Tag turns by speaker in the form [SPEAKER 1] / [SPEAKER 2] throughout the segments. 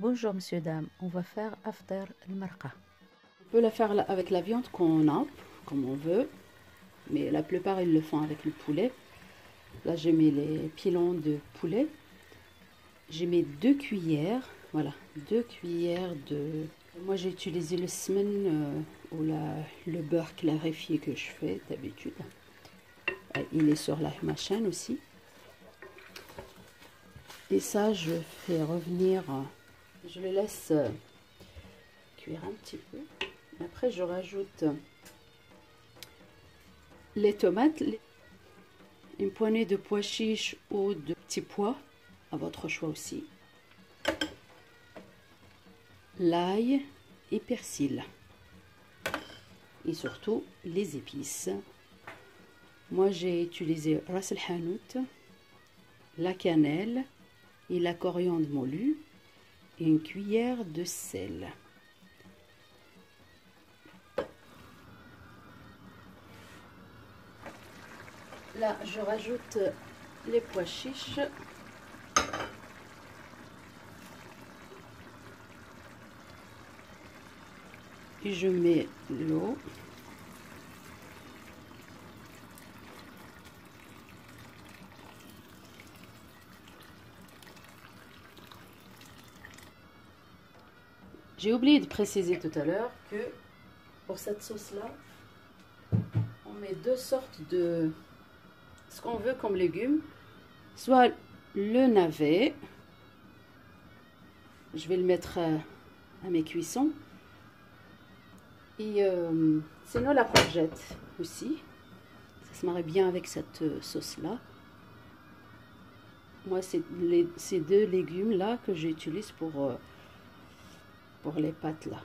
[SPEAKER 1] Bonjour monsieur, dame, on va faire after al-marqa.
[SPEAKER 2] On peut la faire avec la viande qu'on a, comme on veut, mais la plupart ils le font avec le poulet. Là j'ai mis les pilons de poulet. J'ai mis 2 cuillères, voilà, 2 cuillères de... Moi j'ai utilisé le semen ou le beurre clarifié que je fais d'habitude. Il est sur ma chaîne aussi. Et ça je fais revenir, je le laisse cuire un petit peu. Après je rajoute les tomates, une poignée de pois chiches ou de petits pois, à votre choix aussi, l'ail et persil, et surtout les épices. Moi j'ai utilisé ras el hanout, la cannelle et la coriandre moulue et une cuillère de sel. Là je rajoute les pois chiches. Et je mets l'eau. J'ai oublié de préciser tout à l'heure que pour cette sauce-là, on met 2 sortes de ce qu'on veut comme légumes. Soit le navet, je vais le mettre à mes cuissons. Et sinon la courgette aussi, ça se marie bien avec cette sauce-là. Moi, c'est ces 2 légumes-là que j'utilise pour les pâtes là.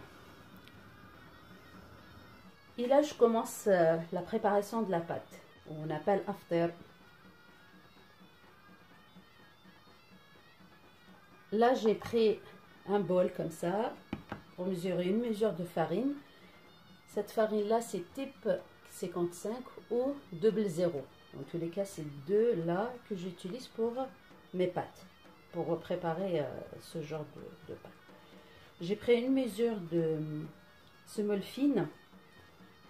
[SPEAKER 2] Et là, je commence la préparation de la pâte. On appelle after. Là, j'ai pris un bol comme ça pour mesurer une mesure de farine. Cette farine-là, c'est type 55 ou double 0. En tous les cas, c'est 2 là que j'utilise pour mes pâtes, pour préparer ce genre de pâte. J'ai pris une mesure de semoule fine,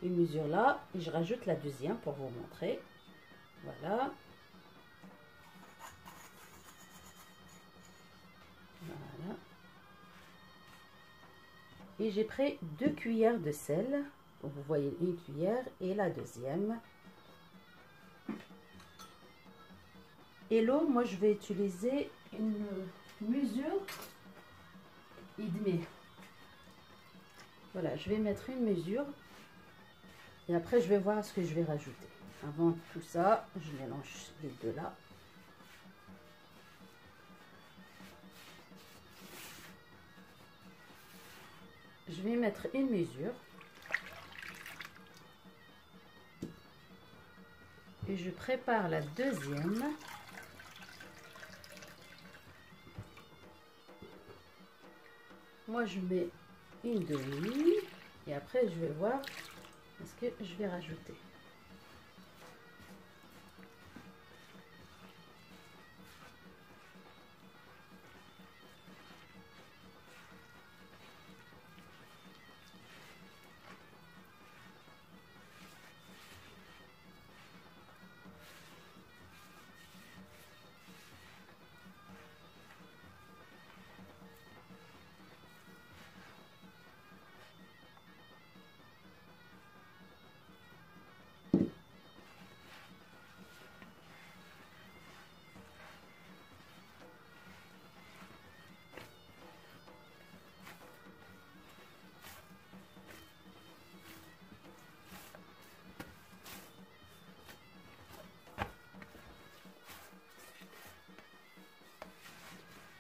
[SPEAKER 2] une mesure là, et je rajoute la deuxième pour vous montrer. Voilà. Voilà. Et j'ai pris 2 cuillères de sel. Donc vous voyez une cuillère et la deuxième. Et l'eau, moi je vais utiliser une mesure et demi. Voilà, je vais mettre une mesure et après je vais voir ce que je vais rajouter. Avant tout ça, je mélange les deux là. Je vais mettre une mesure. Et je prépare la deuxième. Moi, je mets une demi. Et après, je vais voir ce que je vais rajouter.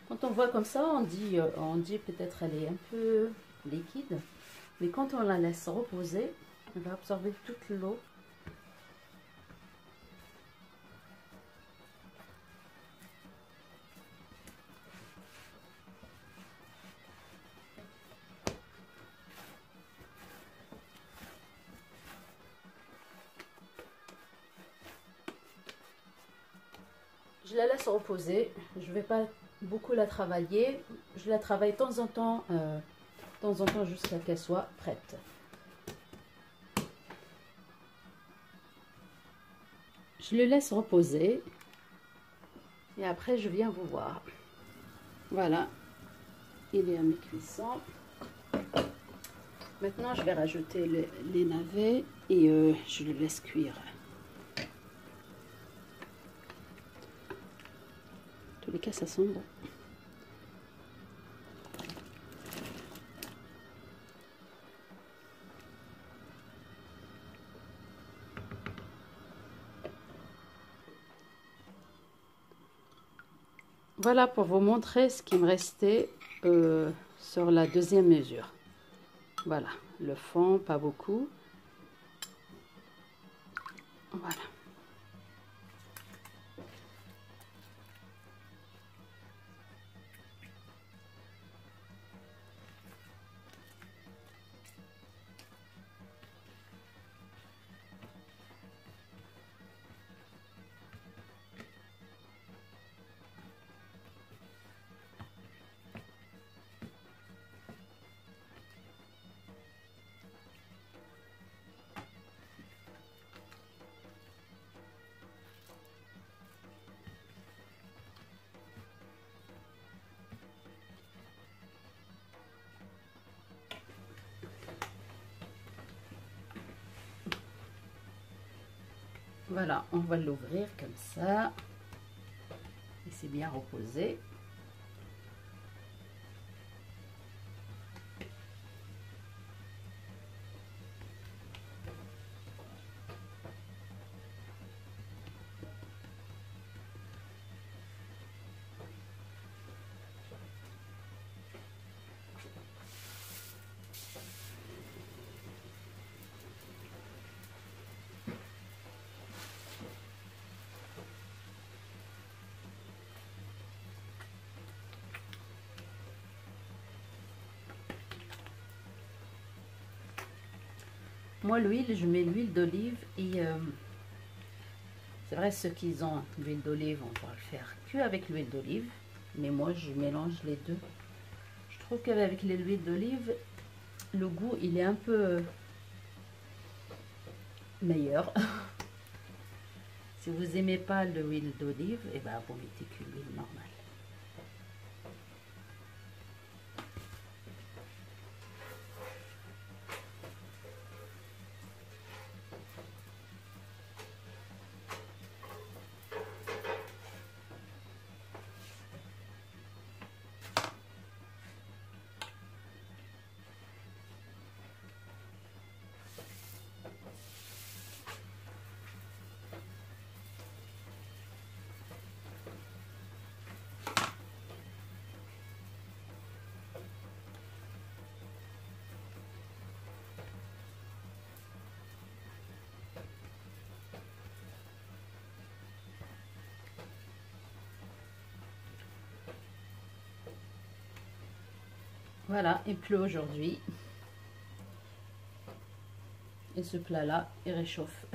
[SPEAKER 2] Quand on voit comme ça, on dit peut-être elle est un peu liquide. Mais quand on la laisse reposer, elle va absorber toute l'eau. Je la laisse reposer. Je ne vais pas beaucoup la travailler. je la travaille de temps en temps jusqu'à qu'elle soit prête. Je le laisse reposer et après je viens vous voir. Voilà, il est à mi-cuisson. Maintenant je vais rajouter les navets et je le laisse cuire. En tous les cas ça sent bon. Voilà pour vous montrer ce qui me restait sur la deuxième mesure. Voilà, le fond, pas beaucoup. Voilà. Voilà, on va l'ouvrir comme ça. Et c'est bien reposé. Moi, l'huile, je mets l'huile d'olive et c'est vrai, ceux qui ont l'huile d'olive, on va le faire que avec l'huile d'olive. Mais moi, je mélange les deux. Je trouve qu'avec l'huile d'olive, le goût, il est un peu meilleur. Si vous n'aimez pas l'huile d'olive, et ben vous mettez que l'huile normale. Voilà, il pleut aujourd'hui. Et ce plat-là, il réchauffe.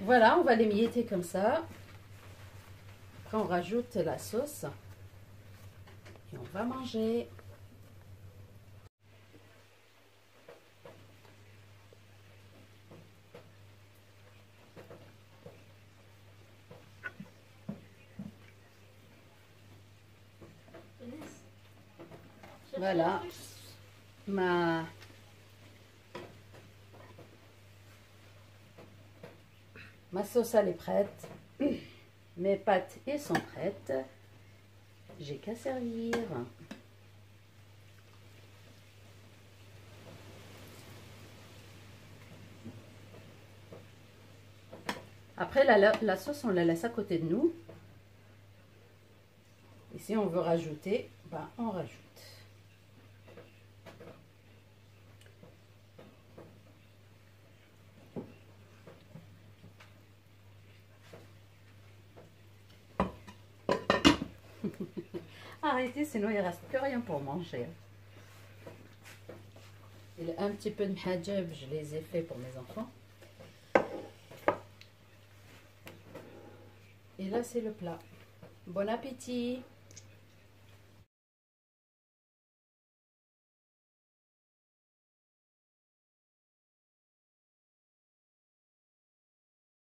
[SPEAKER 2] Voilà, on va l'émietter comme ça. Après, on rajoute la sauce. Et on va manger. Voilà. Ma sauce elle est prête. Mes pâtes elles sont prêtes. J'ai qu'à servir. Après la sauce on la laisse à côté de nous. Et si on veut rajouter, ben on rajoute. Arrêtez, sinon il reste plus rien pour manger. Il y a un petit peu de mhajab, je les ai fait pour mes enfants. Et là c'est le plat. Bon appétit!